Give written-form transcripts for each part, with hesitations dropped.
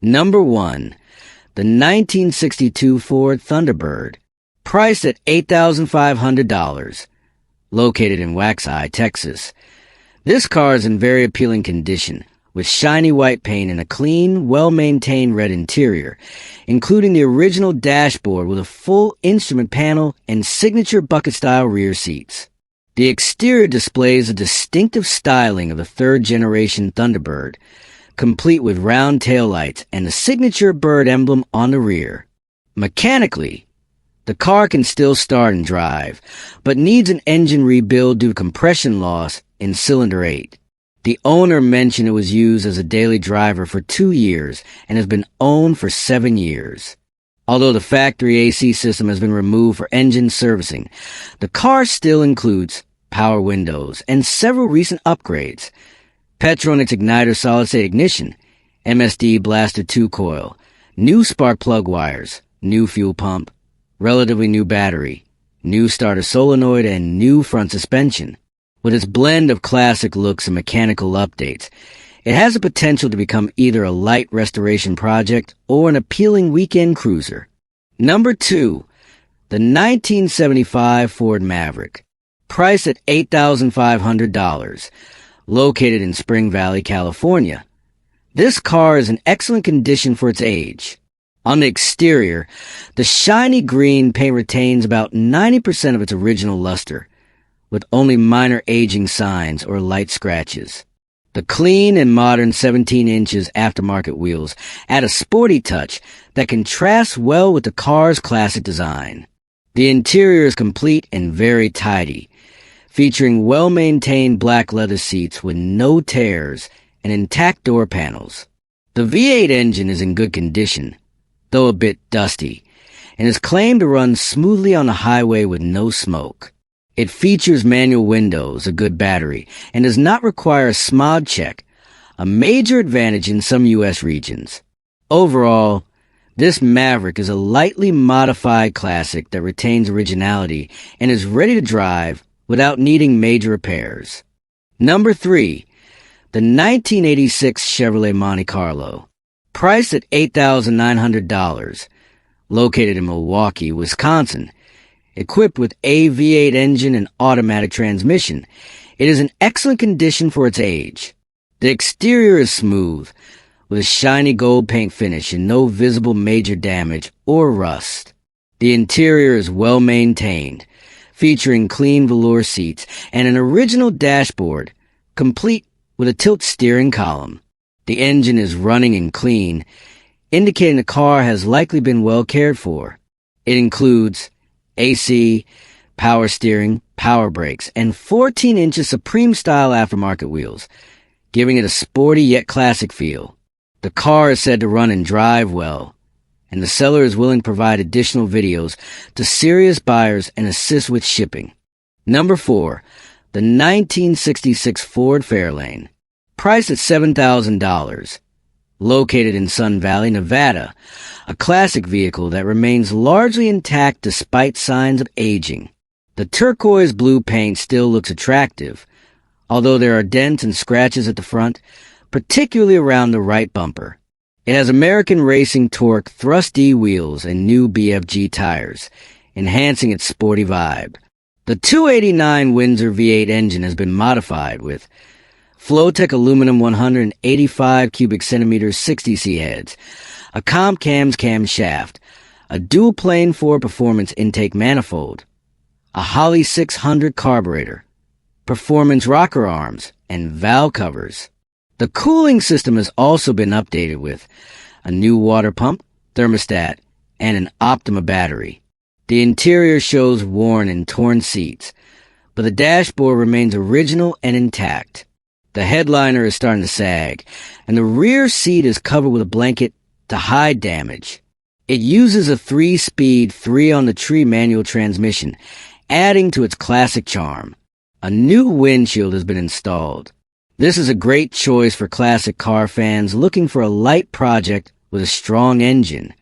Number 1. The 1962 Ford Thunderbird, priced at $8,500, located in Waxahachie, Texas. This car is in very appealing condition, with shiny white paint and a clean, well-maintained red interior, including the original dashboard with a full instrument panel and signature bucket-style rear seats. The exterior displays a distinctive styling of the third-generation Thunderbird, complete with round taillights and the signature bird emblem on the rear. Mechanically, the car can still start and drive, but needs an engine rebuild due to compression loss in cylinder 8. The owner mentioned it was used as a daily driver for 2 years and has been owned for 7 years. Although the factory AC system has been removed for engine servicing, the car still includes power windows and several recent upgrades: Petronix igniter solid-state ignition, MSD blaster 2 coil, new spark plug wires, new fuel pump, relatively new battery, new starter solenoid, and new front suspension. With its blend of classic looks and mechanical updates, it has the potential to become either a light restoration project or an appealing weekend cruiser. Number 2. The 1975 Ford Maverick, priced at $8,500, located in Spring Valley, California. This car is in excellent condition for its age. On the exterior, the shiny green paint retains about 90% of its original luster, with only minor aging signs or light scratches. The clean and modern 17 inches aftermarket wheels add a sporty touch that contrasts well with the car's classic design. The interior is complete and very tidy, featuring well-maintained black leather seats with no tears and intact door panels. The V8 engine is in good condition, though a bit dusty, and is claimed to run smoothly on the highway with no smoke. It features manual windows, a good battery, and does not require a SMOD check, a major advantage in some U.S. regions. Overall, this Maverick is a lightly modified classic that retains originality and is ready to drive without needing major repairs. Number 3. The 1986 Chevrolet Monte Carlo, priced at $8,900, located in Milwaukee, Wisconsin. Equipped with a V8 engine and automatic transmission, it is in excellent condition for its age. The exterior is smooth, with a shiny gold paint finish and no visible major damage or rust. The interior is well maintained, featuring clean velour seats and an original dashboard, complete with a tilt steering column. The engine is running and clean, indicating the car has likely been well cared for. It includes AC, power steering, power brakes, and 14 inches Supreme-style aftermarket wheels, giving it a sporty yet classic feel. The car is said to run and drive well, and the seller is willing to provide additional videos to serious buyers and assist with shipping. Number 4. The 1966 Ford Fairlane, priced at $7,000, located in Sun Valley, Nevada, a classic vehicle that remains largely intact despite signs of aging. The turquoise blue paint still looks attractive, although there are dents and scratches at the front, particularly around the right bumper. It has American Racing Torque Thrust D wheels and new BFG tires, enhancing its sporty vibe. The 289 Windsor V8 engine has been modified with Flowtech aluminum 185 cubic centimeters 60C heads, a comp cams camshaft, a dual-plane 4 performance intake manifold, a Holley 600 carburetor, performance rocker arms, and valve covers. The cooling system has also been updated with a new water pump, thermostat, and an Optima battery. The interior shows worn and torn seats, but the dashboard remains original and intact. The headliner is starting to sag, and the rear seat is covered with a blanket to hide damage. It uses a 3-speed 3-on-the-tree manual transmission, adding to its classic charm. A new windshield has been installed. This is a great choice for classic car fans looking for a light project with a strong engine.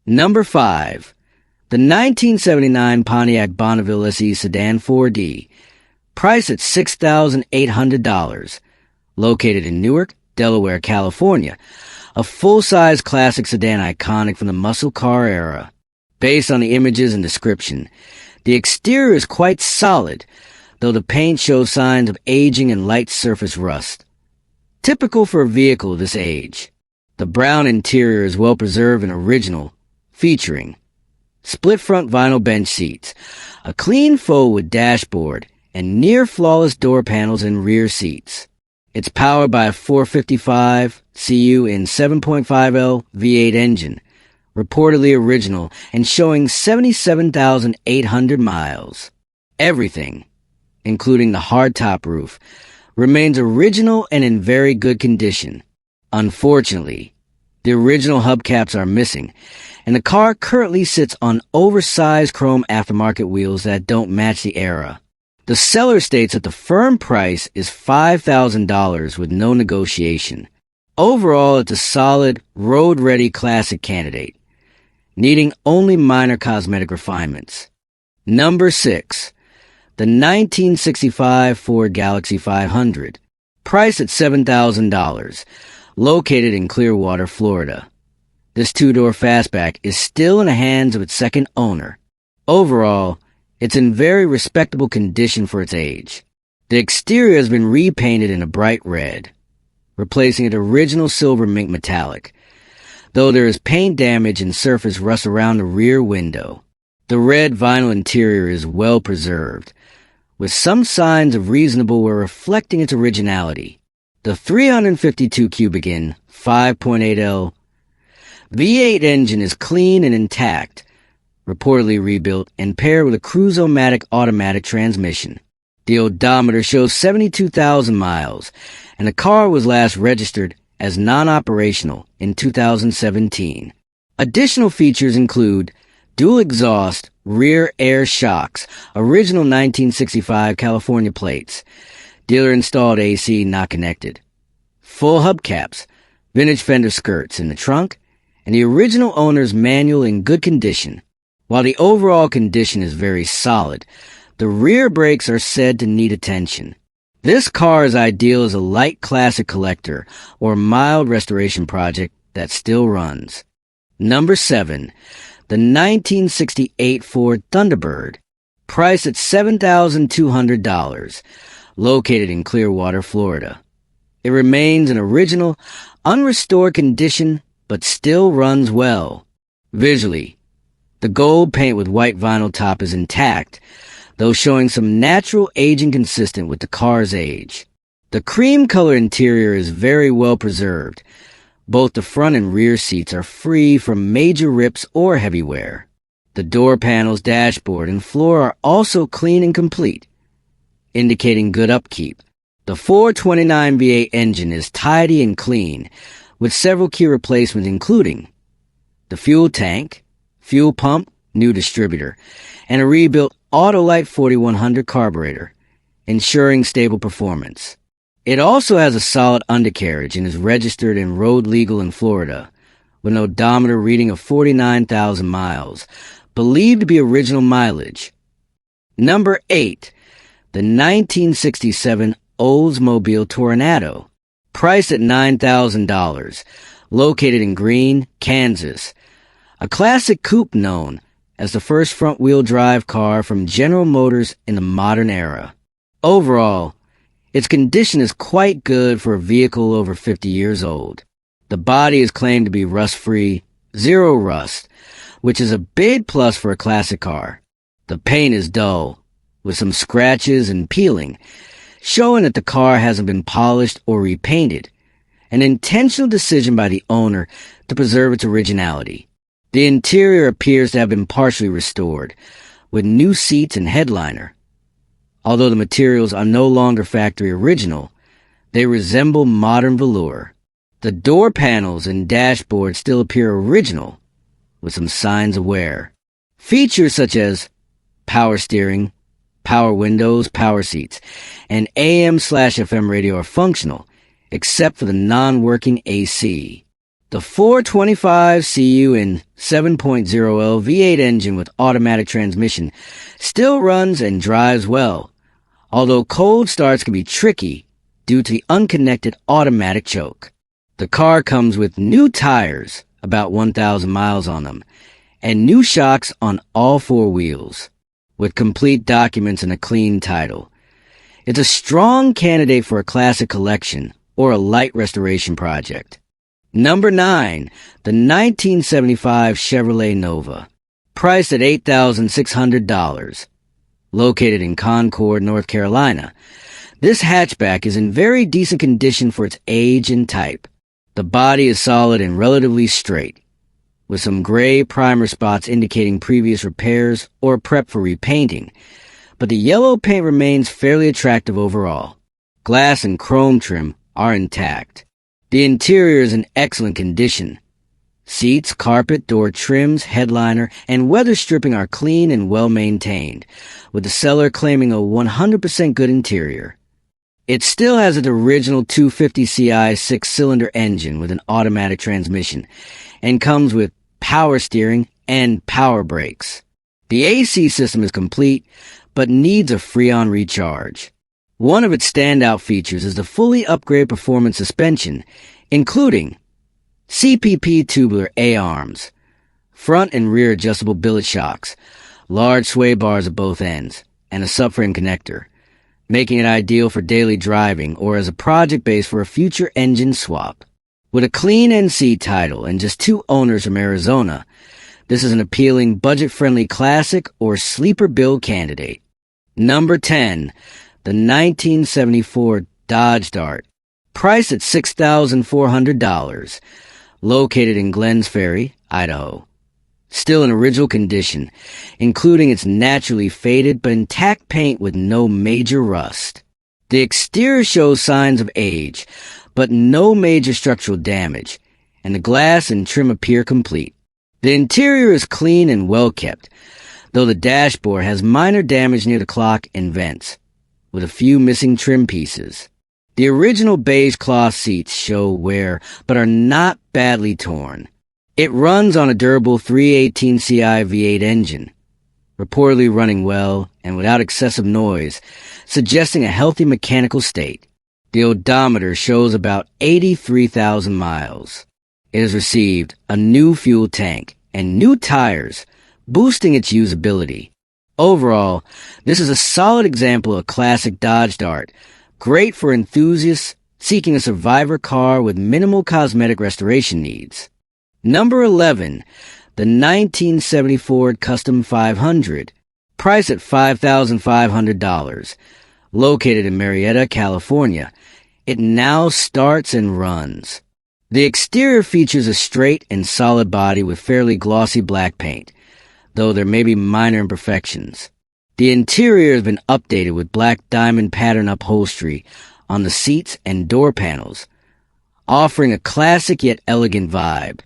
Number 5. The 1979 Pontiac Bonneville SE Sedan 4D, priced at $6,800, located in Newark, Delaware, California. a full-size classic sedan iconic from the muscle car era. Based on the images and description, the exterior is quite solid, though the paint shows signs of aging and light surface rust. Typical for a vehicle of this age. The brown interior is well preserved and original, featuring split front vinyl bench seats, a clean forward dashboard, and near-flawless door panels and rear seats. It's powered by a 455 CU in 7.5L V8 engine, reportedly original and showing 77,800 miles. Everything, including the hardtop roof, remains original and in very good condition. Unfortunately, the original hubcaps are missing, and the car currently sits on oversized chrome aftermarket wheels that don't match the era. The seller states that the firm price is $5,000 with no negotiation. Overall, it's a solid, road-ready classic candidate, needing only minor cosmetic refinements. Number 6. The 1965 Ford Galaxy 500, priced at $7,000, located in Clearwater, Florida. This two-door fastback is still in the hands of its second owner. Overall, it's in very respectable condition for its age. The exterior has been repainted in a bright red, replacing its original silver mink metallic, though there is paint damage and surface rust around the rear window. The red vinyl interior is well preserved, with some signs of reasonable wear reflecting its originality. The 352 cubic in 5.8L V8 engine is clean and intact, reportedly rebuilt and paired with a Cruise-O-Matic automatic transmission. The odometer shows 72,000 miles, and the car was last registered as non-operational in 2017. Additional features include dual exhaust rear air shocks, original 1965 California plates, dealer-installed AC not connected, full hubcaps, vintage fender skirts in the trunk, and the original owner's manual in good condition. While the overall condition is very solid, the rear brakes are said to need attention. This car is ideal as a light classic collector or mild restoration project that still runs. Number 7. The 1968 Ford Thunderbird, priced at $7,200, located in Clearwater, Florida. It remains in original, unrestored condition, but still runs well. Visually, the gold paint with white vinyl top is intact, though showing some natural aging consistent with the car's age. The cream color interior is very well preserved. Both the front and rear seats are free from major rips or heavy wear. The door panels, dashboard, and floor are also clean and complete, indicating good upkeep. The 429 V8 engine is tidy and clean, with several key replacements including the fuel tank, fuel pump, new distributor, and a rebuilt Autolite 4100 carburetor, ensuring stable performance. It also has a solid undercarriage and is registered and road legal in Florida, with an odometer reading of 49,000 miles, believed to be original mileage. Number 8. The 1967 Oldsmobile Toronado, priced at $9,000, located in Greene, Kansas. A classic coupe known as the first front-wheel drive car from General Motors in the modern era. Overall, its condition is quite good for a vehicle over 50 years old. The body is claimed to be rust-free, zero rust, which is a big plus for a classic car. The paint is dull, with some scratches and peeling, showing that the car hasn't been polished or repainted, an intentional decision by the owner to preserve its originality. The interior appears to have been partially restored, with new seats and headliner. Although the materials are no longer factory original, they resemble modern velour. The door panels and dashboard still appear original, with some signs of wear. Features such as power steering, power windows, power seats, and AM/FM radio are functional, except for the non-working AC. The 425 CU in 7.0L V8 engine with automatic transmission still runs and drives well, although cold starts can be tricky due to the unconnected automatic choke. The car comes with new tires, about 1,000 miles on them, and new shocks on all four wheels, with complete documents and a clean title. It's a strong candidate for a classic collection or a light restoration project. Number 9, the 1975 Chevrolet Nova, priced at $8,600. Located in Concord, North Carolina, this hatchback is in very decent condition for its age and type. The body is solid and relatively straight, with some gray primer spots indicating previous repairs or prep for repainting, but the yellow paint remains fairly attractive overall. Glass and chrome trim are intact. The interior is in excellent condition. Seats, carpet, door trims, headliner, and weather stripping are clean and well-maintained, with the seller claiming a 100% good interior. It still has its original 250 CI six-cylinder engine with an automatic transmission, and comes with power steering and power brakes. The AC system is complete, but needs a Freon recharge. One of its standout features is the fully upgraded performance suspension, including CPP tubular A-arms, front and rear adjustable billet shocks, large sway bars at both ends, and a subframe connector, making it ideal for daily driving or as a project base for a future engine swap. With a clean NC title and just 2 owners from Arizona, this is an appealing, budget-friendly classic or sleeper build candidate. Number 10, the 1974 Dodge Dart, priced at $6,400, located in Glens Ferry, Idaho. Still in original condition, including its naturally faded but intact paint with no major rust. The exterior shows signs of age, but no major structural damage, and the glass and trim appear complete. The interior is clean and well kept, though the dashboard has minor damage near the clock and vents, with a few missing trim pieces. The original beige cloth seats show wear, but are not badly torn. It runs on a durable 318 CI V8 engine, reportedly running well and without excessive noise, suggesting a healthy mechanical state. The odometer shows about 83,000 miles. It has received a new fuel tank and new tires, boosting its usability. Overall, this is a solid example of a classic Dodge Dart, great for enthusiasts seeking a survivor car with minimal cosmetic restoration needs. Number 11, the 1974 Custom 500, priced at $5,500. Located in Marietta, California, it now starts and runs. The exterior features a straight and solid body with fairly glossy black paint, though there may be minor imperfections. The interior has been updated with black diamond pattern upholstery on the seats and door panels, offering a classic yet elegant vibe.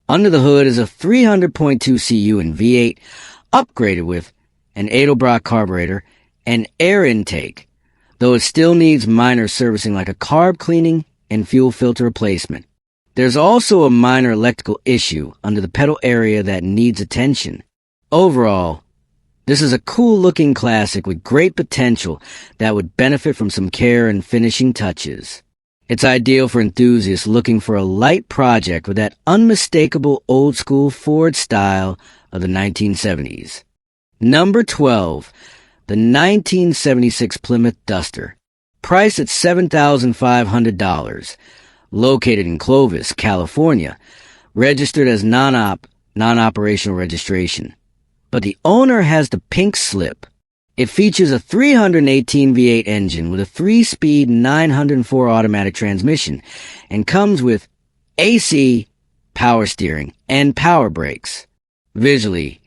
Under the hood is a 300.2 CU in V8, upgraded with an Edelbrock carburetor and air intake, though it still needs minor servicing like a carb cleaning and fuel filter replacement. There's also a minor electrical issue under the pedal area that needs attention. Overall, this is a cool-looking classic with great potential that would benefit from some care and finishing touches. It's ideal for enthusiasts looking for a light project with that unmistakable old-school Ford style of the 1970s. Number 12, the 1976 Plymouth Duster, priced at $7,500, located in Clovis, California, registered as non-operational registration. But the owner has the pink slip. It features a 318 V8 engine with a 3-speed 904 automatic transmission and comes with AC, power steering, and power brakes. Visually,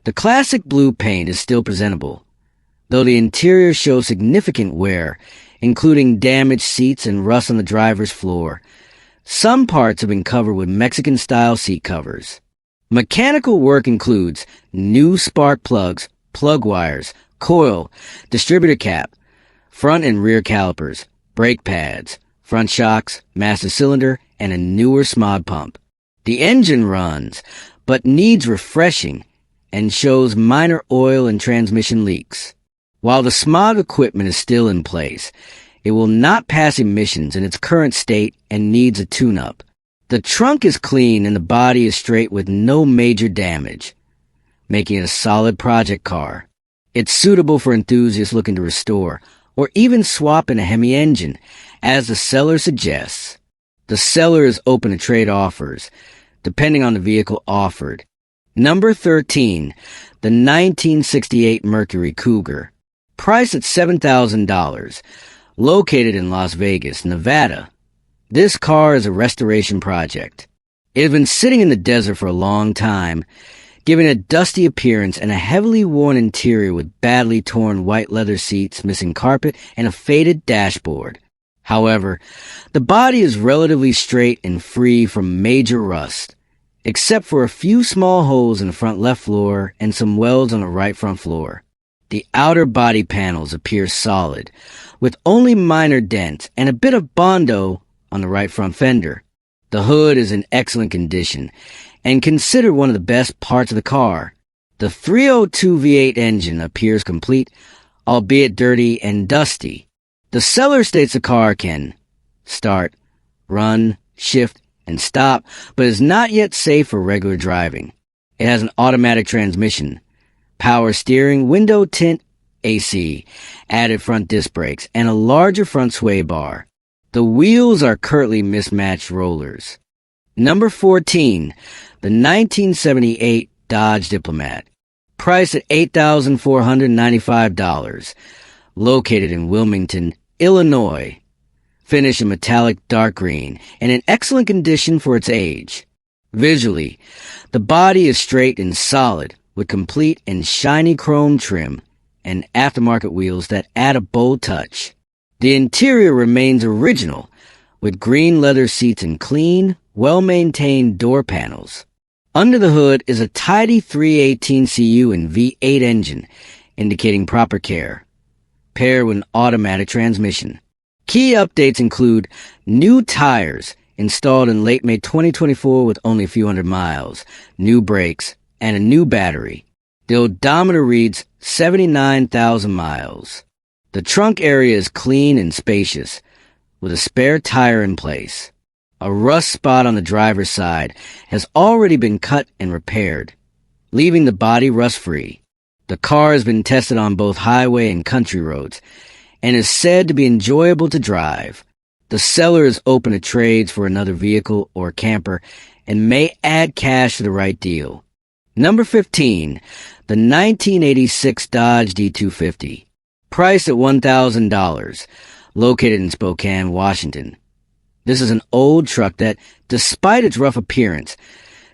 the classic blue paint is still presentable, though the interior shows significant wear, including damaged seats and rust on the driver's floor. Some parts have been covered with Mexican-style seat covers. Mechanical work includes new spark plugs, plug wires, coil, distributor cap, front and rear calipers, brake pads, front shocks, master cylinder, and a newer smog pump. The engine runs, but needs refreshing and shows minor oil and transmission leaks. While the smog equipment is still in place, it will not pass emissions in its current state and needs a tune-up. The trunk is clean and the body is straight with no major damage, making it a solid project car. It's suitable for enthusiasts looking to restore or even swap in a Hemi engine, as the seller suggests. The seller is open to trade offers, depending on the vehicle offered. Number 13, the 1968 Mercury Cougar, priced at $7,000, located in Las Vegas, Nevada. This car is a restoration project. It has been sitting in the desert for a long time, giving a dusty appearance and a heavily worn interior with badly torn white leather seats, missing carpet, and a faded dashboard. However, the body is relatively straight and free from major rust, except for a few small holes in the front left floor and some welds on the right front floor. The outer body panels appear solid, with only minor dents and a bit of Bondo on the right front fender. The hood is in excellent condition and considered one of the best parts of the car. The 302 V8 engine appears complete, albeit dirty and dusty. The seller states the car can start, run, shift, and stop, but is not yet safe for regular driving. It has an automatic transmission, power steering, window tint, AC, added front disc brakes, and a larger front sway bar. The wheels are currently mismatched rollers. Number 14, the 1978 Dodge Diplomat, priced at $8,495, located in Wilmington, Illinois. Finish in metallic dark green and in excellent condition for its age. Visually, the body is straight and solid with complete and shiny chrome trim and aftermarket wheels that add a bold touch. The interior remains original with green leather seats and clean, well-maintained door panels. Under the hood is a tidy 318 CU and V8 engine, indicating proper care, paired with an automatic transmission. Key updates include new tires installed in late May 2024 with only a few hundred miles, new brakes, and a new battery. The odometer reads 79,000 miles. The trunk area is clean and spacious, with a spare tire in place. A rust spot on the driver's side has already been cut and repaired, leaving the body rust-free. The car has been tested on both highway and country roads, and is said to be enjoyable to drive. The seller is open to trades for another vehicle or camper and may add cash to the right deal. Number 15, the 1986 Dodge D250, priced at $1,000, located in Spokane, Washington. This is an old truck that, despite its rough appearance,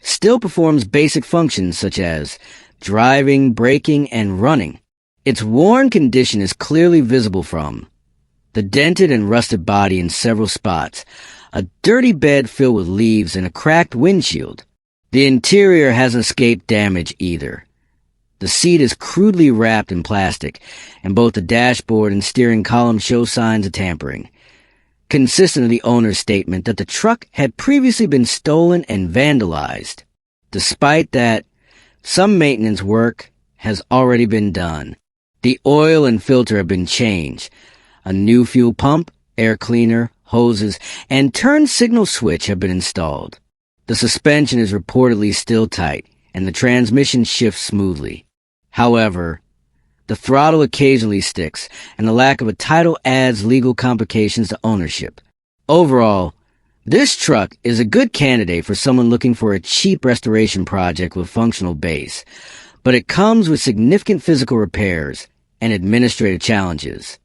still performs basic functions such as driving, braking, and running. Its worn condition is clearly visible from the dented and rusted body in several spots, a dirty bed filled with leaves, and a cracked windshield. The interior hasn't escaped damage either. The seat is crudely wrapped in plastic, and both the dashboard and steering column show signs of tampering, consistent with the owner's statement that the truck had previously been stolen and vandalized. Despite that, some maintenance work has already been done. The oil and filter have been changed. A new fuel pump, air cleaner, hoses, and turn signal switch have been installed. The suspension is reportedly still tight, and the transmission shifts smoothly. However, the throttle occasionally sticks, and the lack of a title adds legal complications to ownership. Overall, this truck is a good candidate for someone looking for a cheap restoration project with functional base, but it comes with significant physical repairs and administrative challenges.